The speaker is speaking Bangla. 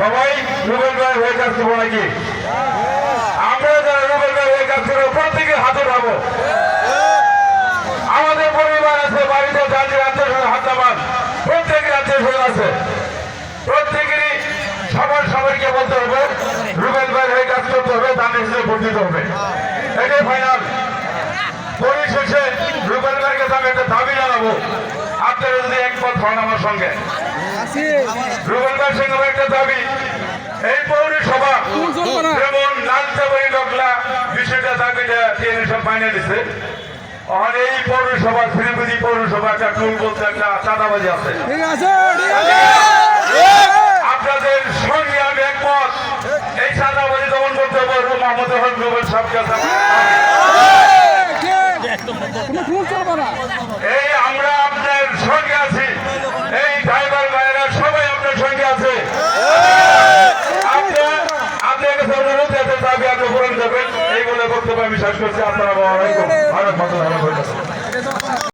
সবাই রুবেল ভাই হয়ে কাজ করবো নাকি? আমরা যারা রুবেল ভাই হয়ে কাজ করবো প্রত্যেকের হাতে পাবো। আমাদের পরিবার আছে, বাড়িতে যাদের আত্মীয় হাতাবান প্রত্যেকের আত্মীয় আছে, প্রত্যেকেরই সবার সবাইকে বলতে হবে রুবেল ভাই হয়ে কাজ করতে হবে, তাদের হিসেবে ভোট দিতে হবে। এটাই ফাইনাল। পরিশেষে রুবেল ভাইয়ের কাছে আমি একটা দাবি জানাবো, আপনারা যদি একমত হন আমার সঙ্গে, রুবেল ভাইয়ের সঙ্গে আমার একটা দাবি, এই পৌরসভা যেমন নালতাবাড়ি ডগলা বিষয়টা দাবিটা টিএনএ সব মাইনে দিচ্ছে, আর এই পৌরসভা শ্রীপুরি পৌরসভা একটা টুল বলতে একটা চাঁদাবাজি আছে। আপনাদের সঙ্গে আমি একমত, এই চাঁদাবাজি দমন করতে হবে মোহাম্মদ রুবেল সাহেবকে। এই আমরা আপনার সঙ্গে আছি, এই ড্রাইভার ভাইয়েরা সবাই আপনার সঙ্গে আছে। আপনার কাছে অনুরোধ আছে, দাবি আপনি পূরণ করবেন, এই বলে বক্তব্য আমি শেষ করছি। আপনারা ভারত মাতা।